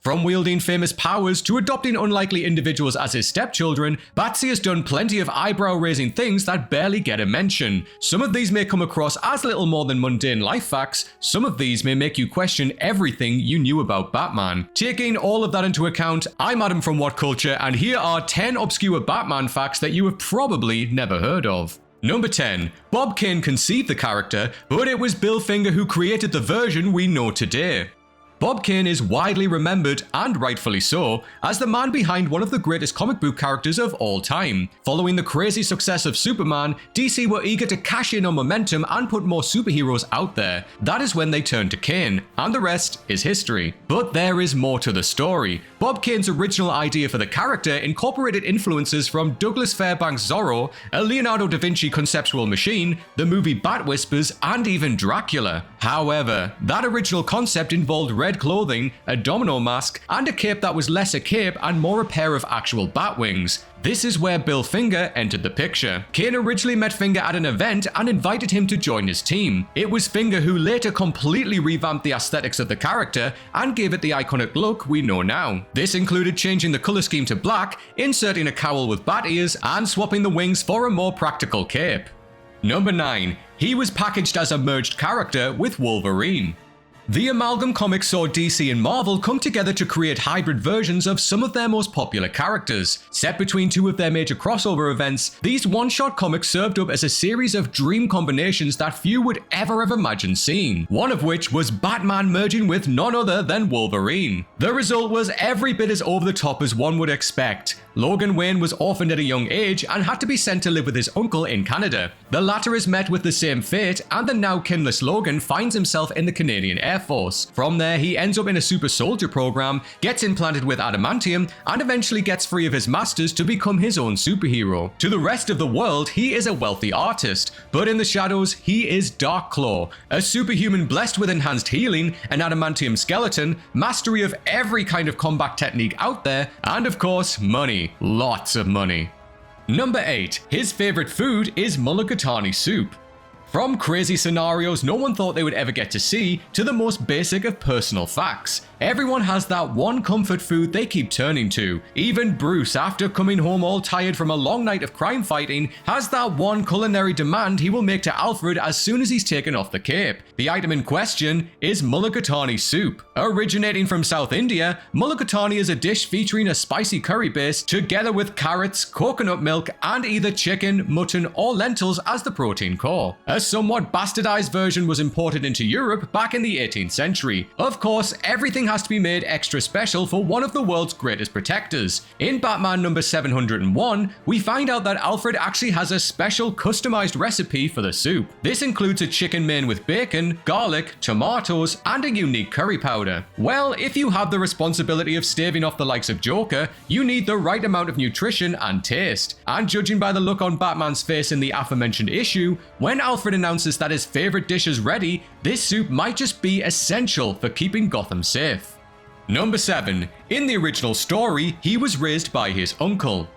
From wielding famous powers to adopting unlikely individuals as his stepchildren, Batsy has done plenty of eyebrow-raising things that barely get a mention. Some of these may come across as little more than mundane life facts, some of these may make you question everything you knew about Batman. Taking all of that into account, I'm Adam from What Culture, and here are 10 obscure Batman facts that you have probably never heard of. Number 10. Bob Kane conceived the character, but it was Bill Finger who created the version we know today. Bob Kane is widely remembered, and rightfully so, as the man behind one of the greatest comic book characters of all time. Following the crazy success of Superman, DC were eager to cash in on momentum and put more superheroes out there. That is when they turned to Kane, and the rest is history. But there is more to the story. Bob Kane's original idea for the character incorporated influences from Douglas Fairbanks' Zorro, a Leonardo da Vinci conceptual machine, the movie Bat Whispers, and even Dracula. However, that original concept involved red clothing, a domino mask, and a cape that was less a cape and more a pair of actual bat wings. This is where Bill Finger entered the picture. Kane originally met Finger at an event and invited him to join his team. It was Finger who later completely revamped the aesthetics of the character and gave it the iconic look we know now. This included changing the color scheme to black, inserting a cowl with bat ears, and swapping the wings for a more practical cape. Number 9. He was packaged as a merged character with Wolverine. The Amalgam Comics saw DC and Marvel come together to create hybrid versions of some of their most popular characters. Set between two of their major crossover events, these one-shot comics served up as a series of dream combinations that few would ever have imagined seeing, one of which was Batman merging with none other than Wolverine. The result was every bit as over the top as one would expect. Logan Wayne was orphaned at a young age and had to be sent to live with his uncle in Canada. The latter is met with the same fate, and the now kinless Logan finds himself in the Canadian Air Force. From there, he ends up in a super soldier program, gets implanted with adamantium, and eventually gets free of his masters to become his own superhero. To the rest of the world, he is a wealthy artist, but in the shadows, he is Darkclaw, a superhuman blessed with enhanced healing, an adamantium skeleton, mastery of every kind of combat technique out there, and of course, money. Lots of money. Number 8. His favorite food is mulligatawny soup. From crazy scenarios no one thought they would ever get to see, to the most basic of personal facts. Everyone has that one comfort food they keep turning to. Even Bruce, after coming home all tired from a long night of crime fighting, has that one culinary demand he will make to Alfred as soon as he's taken off the cape. The item in question is mulligatawny soup. Originating from South India, mulligatawny is a dish featuring a spicy curry base together with carrots, coconut milk, and either chicken, mutton, or lentils as the protein core. A somewhat bastardized version was imported into Europe back in the 18th century. Of course, everything has to be made extra special for one of the world's greatest protectors. In Batman number 701, we find out that Alfred actually has a special customized recipe for the soup. This includes a chicken main with bacon, garlic, tomatoes, and a unique curry powder. Well, if you have the responsibility of staving off the likes of Joker, you need the right amount of nutrition and taste. And judging by the look on Batman's face in the aforementioned issue, when Alfred announces that his favorite dish is ready, this soup might just be essential for keeping Gotham safe. Number 7. In the original story, he was raised by his uncle.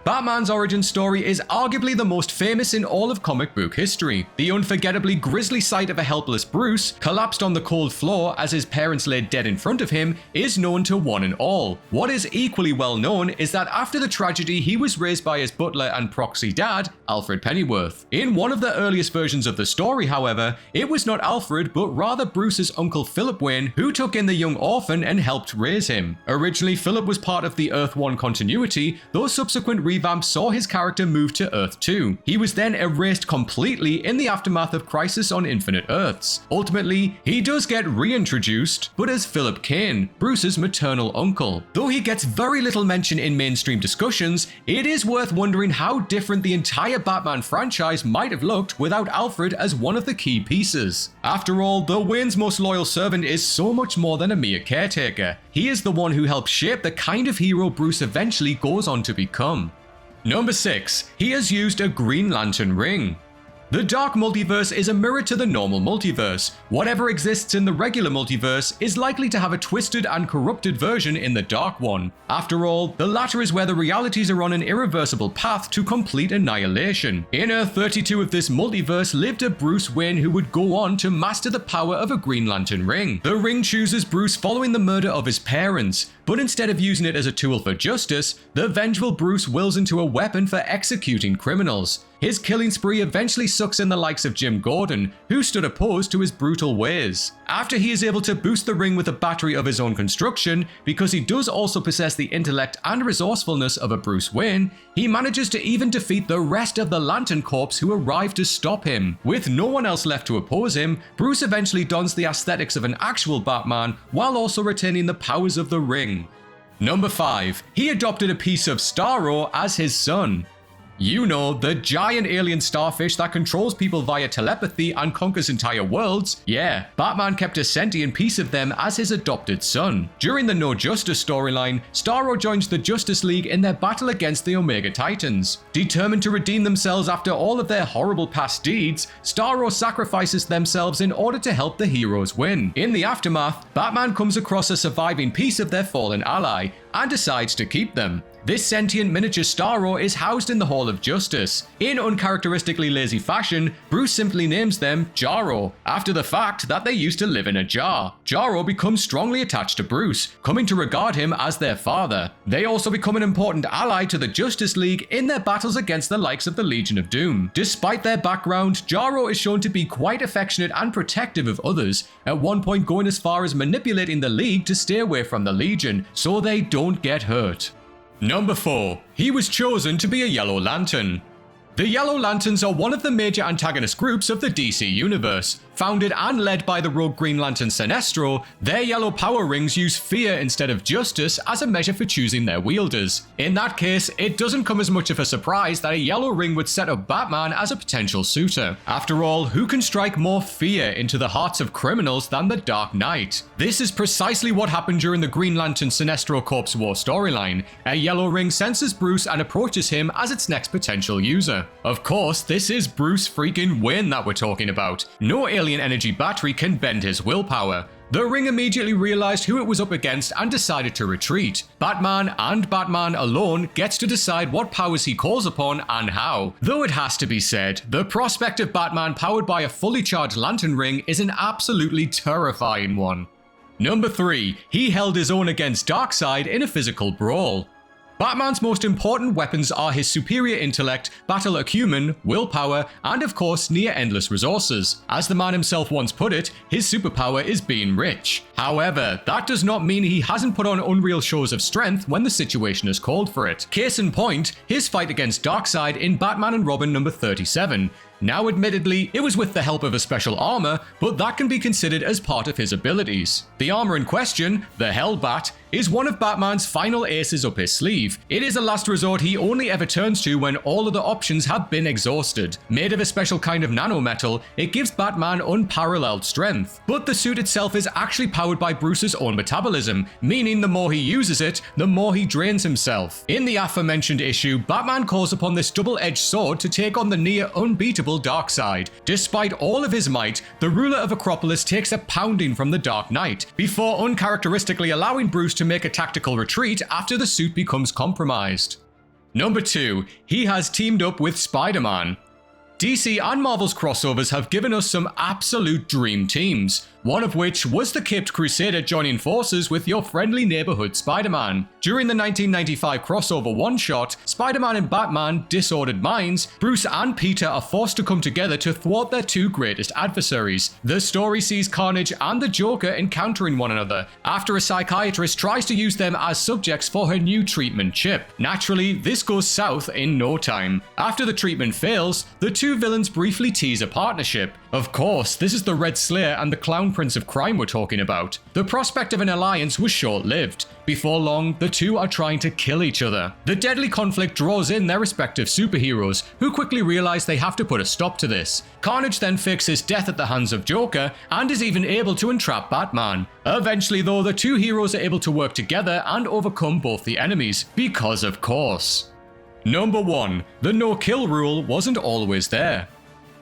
Batman's origin story is arguably the most famous in all of comic book history. The unforgettably grisly sight of a helpless Bruce, collapsed on the cold floor as his parents lay dead in front of him, is known to one and all. What is equally well known is that after the tragedy, he was raised by his butler and proxy dad, Alfred Pennyworth. In one of the earliest versions of the story, however, it was not Alfred, but rather Bruce's uncle Philip Wayne who took in the young orphan and helped raise him. Originally, Philip was part of the Earth 1 continuity, though subsequent revamp saw his character move to Earth 2. He was then erased completely in the aftermath of Crisis on Infinite Earths. Ultimately, he does get reintroduced, but as Philip Kane, Bruce's maternal uncle. Though he gets very little mention in mainstream discussions, it is worth wondering how different the entire Batman franchise might have looked without Alfred as one of the key pieces. After all, though Wayne's most loyal servant is so much more than a mere caretaker. He is the one who helped shape the kind of hero Bruce eventually goes on to become. Number 6. He has used a Green Lantern ring. The Dark Multiverse is a mirror to the normal multiverse. Whatever exists in the regular multiverse is likely to have a twisted and corrupted version in the Dark one. After all, the latter is where the realities are on an irreversible path to complete annihilation. In Earth 32 of this multiverse lived a Bruce Wayne who would go on to master the power of a Green Lantern ring. The ring chooses Bruce following the murder of his parents, but instead of using it as a tool for justice, the vengeful Bruce wills into a weapon for executing criminals. His killing spree eventually sucks in the likes of Jim Gordon, who stood opposed to his brutal ways. After he is able to boost the ring with a battery of his own construction, because he does also possess the intellect and resourcefulness of a Bruce Wayne, he manages to even defeat the rest of the Lantern Corps who arrive to stop him. With no one else left to oppose him, Bruce eventually dons the aesthetics of an actual Batman while also retaining the powers of the ring. Number 5. He adopted a piece of Starro as his son. You know, the giant alien starfish that controls people via telepathy and conquers entire worlds. Yeah, Batman kept a sentient piece of them as his adopted son. During the No Justice storyline, Starro joins the Justice League in their battle against the Omega Titans. Determined to redeem themselves after all of their horrible past deeds, Starro sacrifices themselves in order to help the heroes win. In the aftermath, Batman comes across a surviving piece of their fallen ally and decides to keep them. This sentient miniature Starro is housed in the Hall of Justice. In uncharacteristically lazy fashion, Bruce simply names them Jarro, after the fact that they used to live in a jar. Jarro becomes strongly attached to Bruce, coming to regard him as their father. They also become an important ally to the Justice League in their battles against the likes of the Legion of Doom. Despite their background, Jarro is shown to be quite affectionate and protective of others, at one point going as far as manipulating the League to stay away from the Legion, so they don't get hurt. Number 4. He was chosen to be a Yellow Lantern. The Yellow Lanterns are one of the major antagonist groups of the DC Universe. Founded and led by the rogue Green Lantern Sinestro, their yellow power rings use fear instead of justice as a measure for choosing their wielders. In that case, it doesn't come as much of a surprise that a yellow ring would set up Batman as a potential suitor. After all, who can strike more fear into the hearts of criminals than the Dark Knight? This is precisely what happened during the Green Lantern Sinestro Corps War storyline. A yellow ring senses Bruce and approaches him as its next potential user. Of course, this is Bruce freaking Wayne that we're talking about. No alien energy battery can bend his willpower. The ring immediately realized who it was up against and decided to retreat. Batman, and Batman alone, gets to decide what powers he calls upon and how. Though it has to be said, the prospect of Batman powered by a fully charged lantern ring is an absolutely terrifying one. Number 3. He held his own against Darkseid in a physical brawl. Batman's most important weapons are his superior intellect, battle acumen, willpower, and of course near endless resources. As the man himself once put it, his superpower is being rich. However, that does not mean he hasn't put on unreal shows of strength when the situation has called for it. Case in point, his fight against Darkseid in Batman and Robin number 37. Now admittedly, it was with the help of a special armor, but that can be considered as part of his abilities. The armor in question, the Hellbat, is one of Batman's final aces up his sleeve. It is a last resort he only ever turns to when all other options have been exhausted. Made of a special kind of nanometal, it gives Batman unparalleled strength. But the suit itself is actually powered by Bruce's own metabolism, meaning the more he uses it, the more he drains himself. In the aforementioned issue, Batman calls upon this double-edged sword to take on the near unbeatable Darkseid. Despite all of his might, the ruler of Acropolis takes a pounding from the Dark Knight, before uncharacteristically allowing Bruce to make a tactical retreat after the suit becomes compromised. Number 2. He has teamed up with SpiderMan. DC and Marvel's crossovers have given us some absolute dream teams, one of which was the Caped Crusader joining forces with your friendly neighborhood Spider-Man. During the 1995 crossover one-shot, Spider-Man and Batman, Disordered Minds, Bruce and Peter are forced to come together to thwart their two greatest adversaries. The story sees Carnage and the Joker encountering one another, after a psychiatrist tries to use them as subjects for her new treatment chip. Naturally, this goes south in no time. After the treatment fails, the two villains briefly tease a partnership. Of course, this is the Red Slayer and the Clown Prince of Crime we're talking about. The prospect of an alliance was short-lived. Before long, the two are trying to kill each other. The deadly conflict draws in their respective superheroes, who quickly realize they have to put a stop to this. Carnage then fakes his death at the hands of Joker, and is even able to entrap Batman. Eventually though, the two heroes are able to work together and overcome both the enemies, because of course. Number 1. The no-kill rule wasn't always there.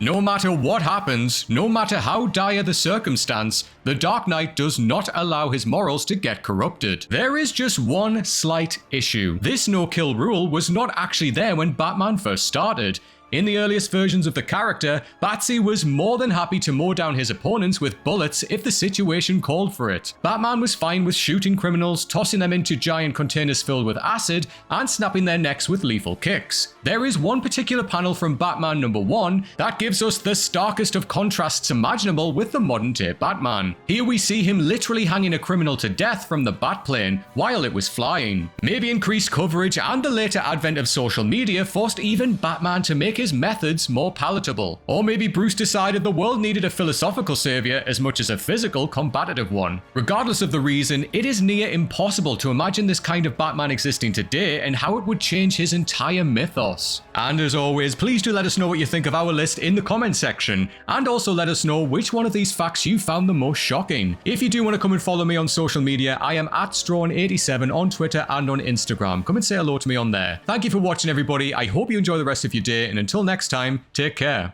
No matter what happens, no matter how dire the circumstance, the Dark Knight does not allow his morals to get corrupted. There is just one slight issue. This no-kill rule was not actually there when Batman first started. In the earliest versions of the character, Batsy was more than happy to mow down his opponents with bullets if the situation called for it. Batman was fine with shooting criminals, tossing them into giant containers filled with acid, and snapping their necks with lethal kicks. There is one particular panel from Batman #1 that gives us the starkest of contrasts imaginable with the modern-day Batman. Here we see him literally hanging a criminal to death from the Batplane while it was flying. Maybe increased coverage and the later advent of social media forced even Batman to make his methods more palatable. Or maybe Bruce decided the world needed a philosophical savior as much as a physical, combative one. Regardless of the reason, it is near impossible to imagine this kind of Batman existing today and how it would change his entire mythos. And as always, please do let us know what you think of our list in the comment section, and also let us know which one of these facts you found the most shocking. If you do want to come and follow me on social media, I am at Strawn87 on Twitter and on Instagram. Come and say hello to me on there. Thank you for watching, everybody. I hope you enjoy the rest of your day, and until next time, take care.